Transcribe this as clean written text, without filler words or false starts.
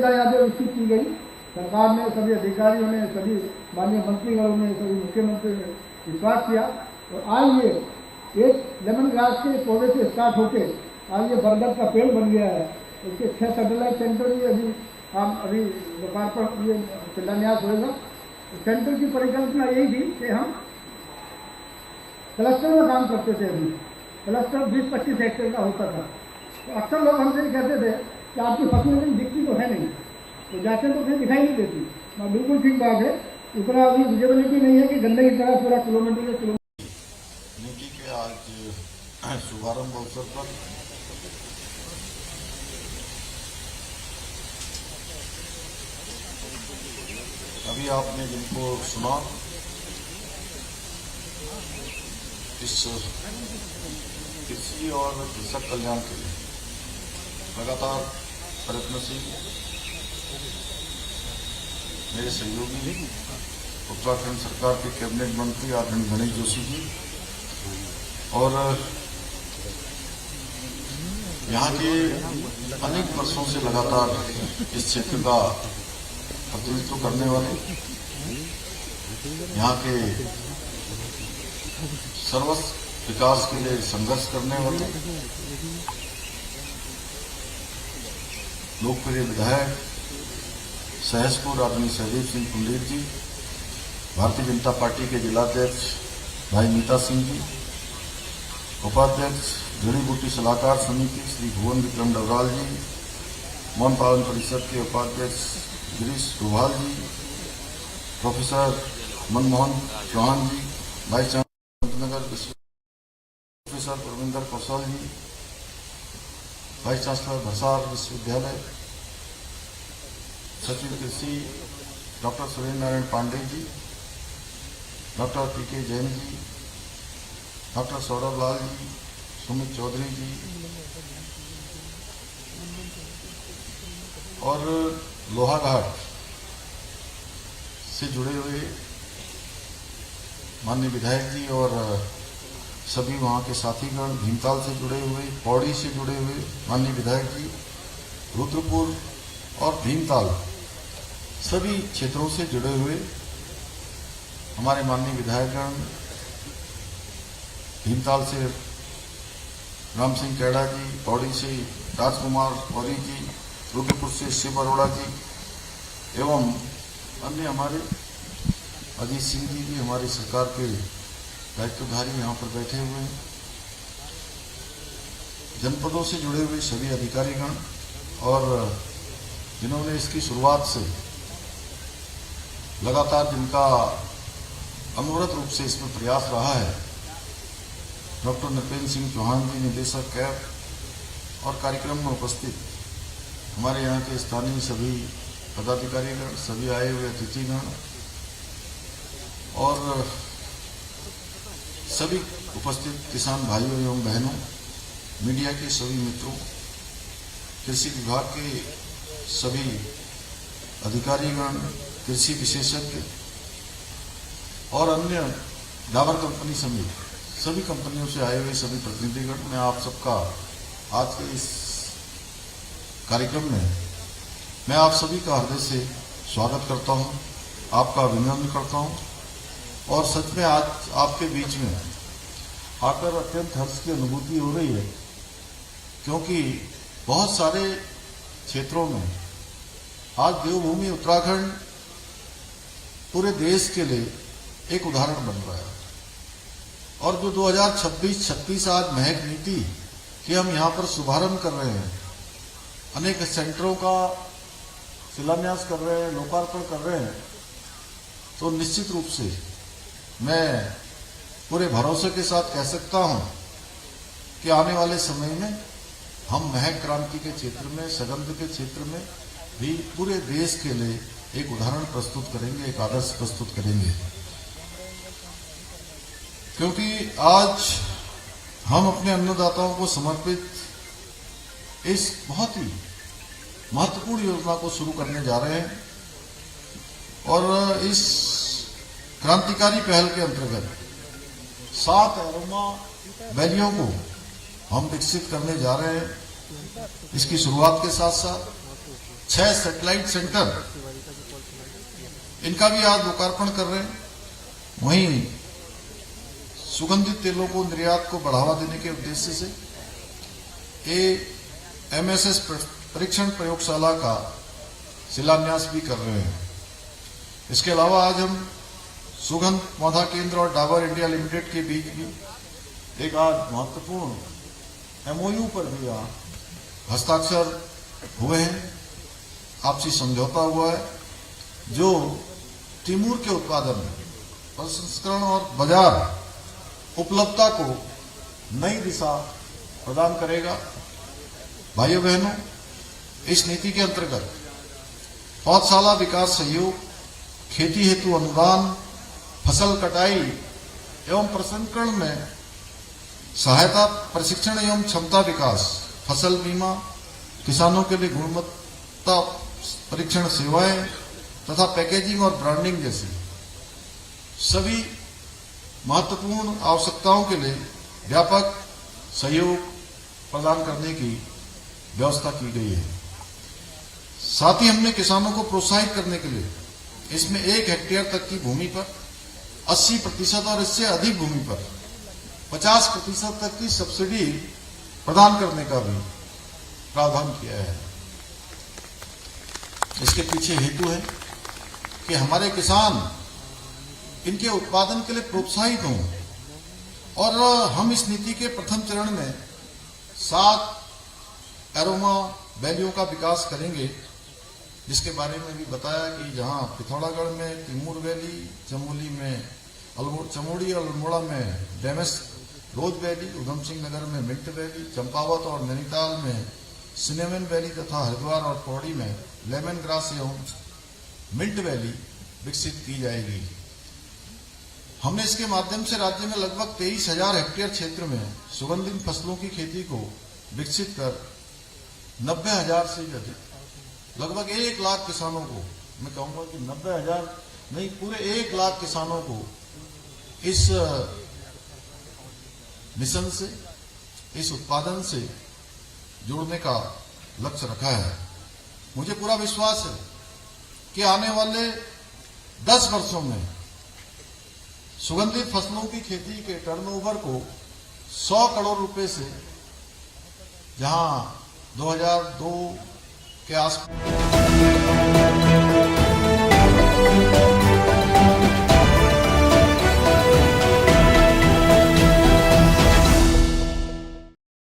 सुविधा यहाँ पे विकसित की गई। सरकार ने, सभी अधिकारियों ने, सभी माननीय मंत्रीगणों ने, सभी मुख्यमंत्री ने विश्वास किया और आज ये एक लेमन ग्रास के पौधे से स्टार्ट होके आज ये बरगद का पेड़ बन गया है। इसके 6 सैटेलाइट सेंटर भी अभी लोकार्पण, ये शिलान्यास होगा। सेंटर की परिकल्पना यही थी कि हम क्लस्टर में काम करते थे। अभी क्लस्टर 20-25 हेक्टेयर का होता था, तो अक्सर लोग हमसे ही कहते थे कि आपकी फसलें कहीं दिखती तो है नहीं, तो जाते तो कहीं दिखाई नहीं देती। बिल्कुल ठीक बात है, उतना अभी विजिबिलिटी नहीं है कि गन्ने की तरह पूरा किलोमीटर के नीति के आज शुभारंभ अवसर पर अभी आपने जिनको सुना, इस कृषि और कृषक कल्याण के लिए लगातार प्रयत्नशील मेरे सहयोगी उत्तराखंड सरकार के कैबिनेट मंत्री आदरणीय गणेश जोशी जी और यहाँ के अनेक वर्षों से लगातार इस क्षेत्र का प्रतिनिधित्व करने वाले, यहाँ के सर्वस्व विकास के लिए संघर्ष करने वाले लोकप्रिय विधायक सहसपुर आदरणीय सहदेव सिंह कुंडेर जी, भारतीय जनता पार्टी के जिलाध्यक्ष भाई मीता सिंह जी, उपाध्यक्ष जड़ी बूटी सलाहकार समिति श्री भुवन विक्रम डबराल जी, मौन पालन परिषद के उपाध्यक्ष गिरीश डोभाल जी, प्रोफेसर मनमोहन चौहान जी, वाइस चांसलर नगर प्रोफेसर परविंदर कौशल जी, वाइस चांसलर भरसार विश्वविद्यालय, सचिव कृषि डॉक्टर सुरेंद्र नारायण पांडे जी, डॉक्टर पीके जैन जी, डॉक्टर सौरभ लाल जी, सुमित चौधरी जी और लोहाघाट से जुड़े हुए माननीय विधायक जी और सभी वहाँ के साथीगण, भीमताल से जुड़े हुए, पौड़ी से जुड़े हुए माननीय विधायक जी, रुद्रपुर और भीमताल सभी क्षेत्रों से जुड़े हुए हमारे माननीय विधायकगण, भीमताल से राम सिंह कैड़ा जी, पौड़ी से राजकुमार गौरी जी, रुद्रपुर से शिव अरोड़ा जी एवं अन्य हमारे अजीत सिंह जी भी हमारी सरकार के दायित्वधारी यहाँ पर बैठे हुए हैं। जनपदों से जुड़े हुए सभी अधिकारीगण और जिन्होंने इसकी शुरुआत से लगातार जिनका अनवरत रूप से इसमें प्रयास रहा है, डॉक्टर नृपेंद्र सिंह चौहान जी निदेशक कैब और कार्यक्रम में उपस्थित हमारे यहाँ के स्थानीय सभी पदाधिकारीगण, सभी आए हुए अतिथिगण और सभी उपस्थित किसान भाइयों एवं बहनों, मीडिया के सभी मित्रों, कृषि विभाग के सभी अधिकारीगण, कृषि विशेषज्ञ और अन्य डाबर कंपनी समेत सभी कंपनियों से आए हुए सभी प्रतिनिधिगण, मैं आप सबका आज के इस कार्यक्रम में मैं आप सभी का हृदय से स्वागत करता हूं, आपका अभिनंदन करता हूं और सच में आज आपके बीच में आकर अत्यंत हर्ष की अनुभूति हो रही है, क्योंकि बहुत सारे क्षेत्रों में आज देवभूमि उत्तराखंड पूरे देश के लिए एक उदाहरण बन रहा है और जो 2026 आज महक नीति कि हम यहाँ पर शुभारंभ कर रहे हैं, अनेक सेंटरों का शिलान्यास कर रहे हैं, लोकार्पण कर रहे हैं, तो निश्चित रूप से मैं पूरे भरोसे के साथ कह सकता हूं कि आने वाले समय में हम महक क्रांति के क्षेत्र में, सगंध के क्षेत्र में भी पूरे देश के लिए एक उदाहरण प्रस्तुत करेंगे, एक आदर्श प्रस्तुत करेंगे। क्योंकि आज हम अपने अन्नदाताओं को समर्पित इस बहुत ही महत्वपूर्ण योजना को शुरू करने जा रहे हैं और इस क्रांतिकारी पहल के अंतर्गत 7 एरोमा वैलियों को हम विकसित करने जा रहे हैं। इसकी शुरुआत के साथ साथ 6 सैटेलाइट सेंटर, इनका भी आज लोकार्पण कर रहे हैं। वहीं सुगंधित तेलों को निर्यात को बढ़ावा देने के उद्देश्य से एमएसएस परीक्षण प्रयोगशाला का शिलान्यास भी कर रहे हैं। इसके अलावा आज हम सुगंध पौधा केंद्र और डाबर इंडिया लिमिटेड के बीच भी एक आज महत्वपूर्ण एमओयू पर भी हस्ताक्षर हुए हैं, आपसी समझौता हुआ है, जो तिमूर के उत्पादन में प्रसंस्करण और बाजार उपलब्धता को नई दिशा प्रदान करेगा। भाइयों बहनों, इस नीति के अंतर्गत 5 साला विकास सहयोग, खेती हेतु अनुदान, फसल कटाई एवं प्रसंस्करण में सहायता, प्रशिक्षण एवं क्षमता विकास, फसल बीमा, किसानों के लिए गुणवत्ता परीक्षण सेवाएं तथा पैकेजिंग और ब्रांडिंग जैसी सभी महत्वपूर्ण आवश्यकताओं के लिए व्यापक सहयोग प्रदान करने की व्यवस्था की गई है। साथ ही हमने किसानों को प्रोत्साहित करने के लिए इसमें 1 हेक्टेयर तक की भूमि पर 80% और इससे अधिक भूमि पर 50% तक की सब्सिडी प्रदान करने का भी प्रावधान किया है। इसके पीछे हेतु है कि हमारे किसान इनके उत्पादन के लिए प्रोत्साहित हों, और हम इस नीति के प्रथम चरण में 7 एरोमा वैलियों का विकास करेंगे, जिसके बारे में भी बताया कि जहां पिथौरागढ़ में तिमूर वैली, चमोली में चमोड़ी और अल्मोड़ा में डेमस रोज वैली, उधम सिंह नगर में मिंट वैली, चंपावत और नैनीताल में सिनेमन वैली तथा हरिद्वार और पौड़ी में लेमन ग्रास एवं मिंट वैली विकसित की जाएगी। हमने इसके माध्यम से राज्य में लगभग 23,000 हेक्टेयर क्षेत्र में सुगंधित फसलों की खेती को विकसित कर 90,000 से अधिक, लगभग 1 लाख किसानों को, मैं कहूंगा कि 90,000 नहीं, पूरे 1 लाख किसानों को इस मिशन से, इस उत्पादन से जोड़ने का लक्ष्य रखा है। मुझे पूरा विश्वास है कि आने वाले 10 वर्षों में सुगंधित फसलों की खेती के टर्नओवर को 100 करोड़ रुपए से, जहां 2002 के आसपास